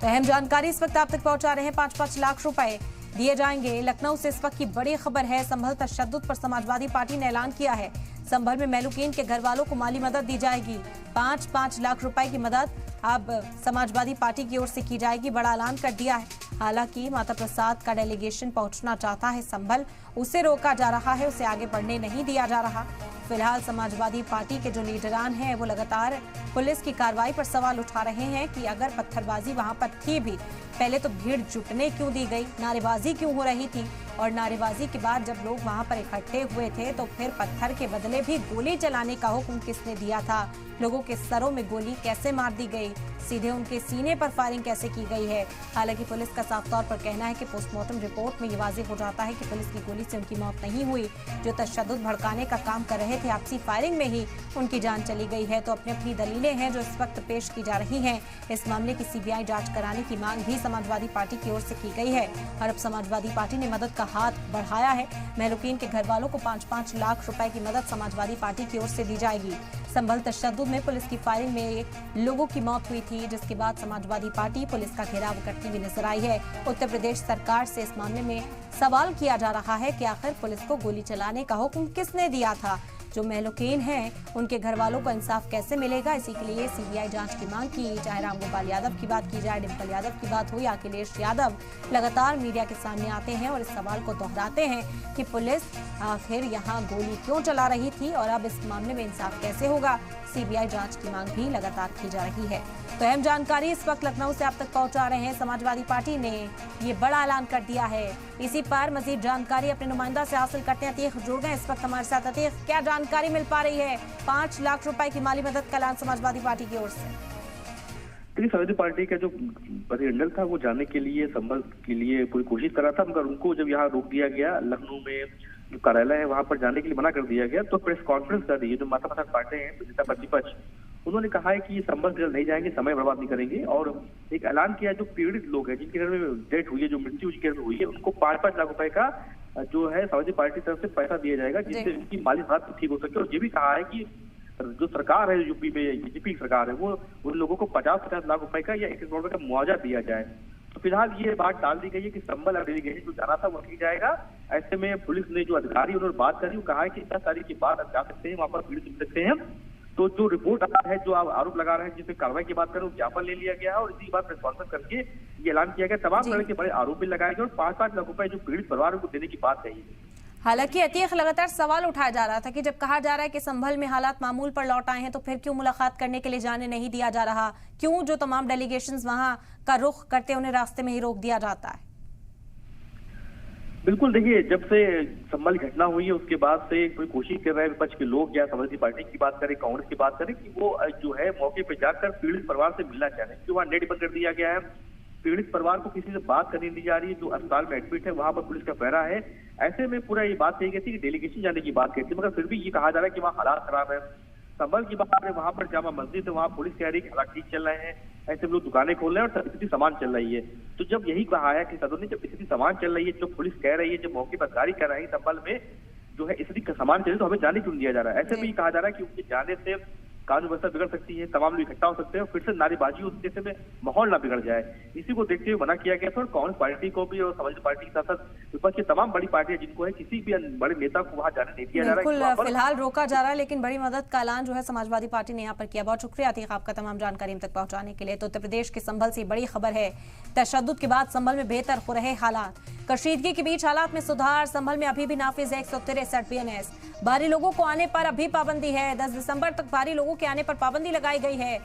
तो अहम जानकारी इस वक्त आप तक पहुंचा रहे हैं। 5-5 लाख रुपए दिए जाएंगे। लखनऊ से इस वक्त की बड़ी खबर है। संभल तशद्दुद पर समाजवादी पार्टी ने ऐलान किया है। संभल में मेहलुकीन के घर वालों को माली मदद दी जाएगी। 5-5 लाख रुपए की मदद अब समाजवादी पार्टी की ओर से की जाएगी। बड़ा ऐलान कर दिया है। हालांकि माता प्रसाद का डेलीगेशन पहुंचना चाहता है संभल, उसे रोका जा रहा है, उसे आगे बढ़ने नहीं दिया जा रहा। फिलहाल समाजवादी पार्टी के जो लीडरान हैं वो लगातार पुलिस की कार्रवाई पर सवाल उठा रहे हैं कि अगर पत्थरबाजी वहां पर थी भी, पहले तो भीड़ जुटने क्यों दी गई, नारेबाजी क्यों हो रही थी, और नारेबाजी के बाद जब लोग वहां पर इकट्ठे हुए थे तो फिर पत्थर के बदले भी गोली चलाने का हुक्म किसने दिया था, लोगों के सरों में गोली कैसे मार दी गई, सीधे उनके सीने पर फायरिंग कैसे की गई है। हालांकि पुलिस का साफ तौर पर कहना है कि पोस्टमार्टम रिपोर्ट में ये वाज़ेह हो जाता है कि पुलिस की गोली से उनकी मौत नहीं हुई, जो तशद्दुद भड़काने का काम कर रहे थे आपसी फायरिंग में ही उनकी जान चली गई है। तो अपनी अपनी दलीलें हैं जो इस वक्त पेश की जा रही हैं। इस मामले की सीबीआई जांच कराने की मांग भी समाजवादी पार्टी की ओर से की गई है और अब समाजवादी पार्टी ने मदद का हाथ बढ़ाया है। मेहलुकीन के घर वालों को 5-5 लाख रुपए की मदद समाजवादी पार्टी की ओर से दी जाएगी। संभल तशद्दुद में पुलिस की फायरिंग में लोगों की मौत हुई थी, जिसके बाद समाजवादी पार्टी पुलिस का घेराव करती हुई नजर आई है। उत्तर प्रदेश सरकार से इस मामले में सवाल किया जा रहा है कि आखिर पुलिस को गोली चलाने का हुक्म किसने दिया था। जो मेहलुकीन हैं उनके घर वालों को इंसाफ कैसे मिलेगा, इसी के लिए सीबीआई जांच की मांग की। चाहे रामगोपाल यादव की बात की जाए, डिम्पल यादव की बात हो या अखिलेश यादव, लगातार मीडिया के सामने आते हैं और इस सवाल को दोहराते हैं कि पुलिस आखिर यहाँ गोली क्यों चला रही थी और अब इस मामले में इंसाफ कैसे होगा। सीबीआई जांच की मांग भी लगातार की जा रही है। तो अहम जानकारी इस वक्त लखनऊ से आप तक पहुंचा रहे हैं। समाजवादी पार्टी ने ये बड़ा ऐलान कर दिया है। इसी पर मजीद जानकारी अपने नुमाइंदा से हासिल करते हैं। अतीक जुड़ गए इस वक्त हमारे साथ। अतीक, क्या जानकारी मिल पा रही है? 5 लाख रुपए की माली मदद का ऐलान समाजवादी पार्टी की ओर से। समाजवादी पार्टी का जो प्रतिनिधिमंडल था वो जाने के लिए संभल के लिए पूरी कोशिश कर रहा था, मगर उनको जब यहाँ रोक दिया गया, लखनऊ में जो कार्यालय है वहां पर जाने के लिए मना कर दिया गया, तो प्रेस कॉन्फ्रेंस कर दी है। जो माता प्रसाद पार्टी है नेता प्रतिपक्ष, उन्होंने कहा है कि ये संभल जल्द नहीं जाएंगे, समय बर्बाद नहीं करेंगे, और एक ऐलान किया जो पीड़ित लोग हैं जिनके घर में डेथ हुई है, जो मृत्यु जिनके घर में हुई है, उनको 5-5 लाख रुपए का जो है समाजवादी पार्टी की तरफ से पैसा दिया जाएगा, जिससे उनकी माली हालत ठीक हो सके। और ये भी कहा है कि जो सरकार है यूपी में, बीजेपी की सरकार है, वो उन लोगों को 50-50 लाख रुपए का या 1 करोड़ रुपए का मुआवजा दिया जाए। तो फिलहाल ये बात टाल दी गई है कि संभल डेलीगेशन जो जाना था वो नहीं जाएगा। ऐसे में पुलिस ने जो अधिकारी उन्होंने बात करी, वो कहा है कि 10 तारीख के बाद आप जा सकते हैं, वहां पर भीड़ जुट सकते हैं। तो जो रिपोर्ट आता है, जो आप आरोप लगा रहे हैं, जिसमें कार्रवाई की बात करें, ज्ञापन ले लिया गया है और इसी बात प्रेस कॉन्फ्रेंस करके ये ऐलान किया गया। तमाम तरह के बड़े आरोप भी लगाए गए और 5-5 लाख रुपए जो पीड़ित परिवार को देने की बात कही है। हालांकि अतीक, लगातार सवाल उठाया जा रहा था कि जब कहा जा रहा है कि संभल में हालात मामूल पर लौट आए हैं, तो फिर क्यों मुलाकात करने के लिए जाने नहीं दिया जा रहा, क्यों जो तमाम डेलीगेशंस वहां का रुख करते उन्हें रास्ते में ही रोक दिया जाता है। बिल्कुल, देखिए, जब से संभल घटना हुई है उसके बाद से कोई कोशिश कर रहे हैं विपक्ष के लोग, या समाजवादी पार्टी की बात करें, कांग्रेस की बात करें, कि वो जो है मौके पर जाकर पीड़ित परिवार से मिलना चाह रहे हैं, क्यों वहाँ नेट बंद कर दिया गया है। पीड़ित परिवार को किसी से बात करने नहीं जा रही है, जो अस्पताल में एडमिट है वहां पर पुलिस का पहरा है। ऐसे में पूरा ये बात कही गई थी कि डेलीगेशन जाने की बात कहती है, मगर फिर भी ये कहा जा रहा है कि वहाँ हालात खराब है। संभल की बात है, वहां पर जामा मस्जिद है, वहाँ पुलिस कह रही है कि हालात ठीक चल रहे हैं, ऐसे में लोग दुकानें खोल रहे हैं और स्थिति सामान चल रही है। तो जब यही कहा है कि सदन ने, जब स्थिति सामान चल रही है, जो पुलिस कह रही है, जब मौके पर अधिकारी कह रहे हैं संभल में जो है स्थिति सामान चल रही है, तो हमें जाने क्यों दिया जा रहा है। ऐसे में ये कहा जा रहा है कि उनके जाने से कानून व्यवस्था बिगड़ सकती है, तमाम लोग इकट्ठा हो सकते हैं और फिर से नारेबाजी उस जैसे में माहौल ना बिगड़ जाए। इसी को देखते हुए मना किया गया था। और कांग्रेस पार्टी को भी और समाजवादी पार्टी के साथ साथ विपक्ष की तमाम बड़ी पार्टियां, जिनको है किसी भी बड़े नेता को वहां जाने नहीं दिया जा रहा है, फिलहाल रोका जा रहा है, लेकिन बड़ी मदद का ऐलान जो है समाजवादी पार्टी ने यहाँ पर किया। बहुत शुक्रिया अतीक आपका तमाम जानकारी हम तक पहुंचाने के लिए। तो उत्तर प्रदेश के संभल से बड़ी खबर है। तशद्दुद के बाद संभल में बेहतर हो रहे हालात, कशीदगी के बीच हालात में सुधार। संभल में अभी भी नाफिज है 163 BNS। बाहरी लोगों को आने पर अभी पाबंदी है। 10 दिसंबर तक बाहरी लोगों के आने पर पाबंदी लगाई गई है।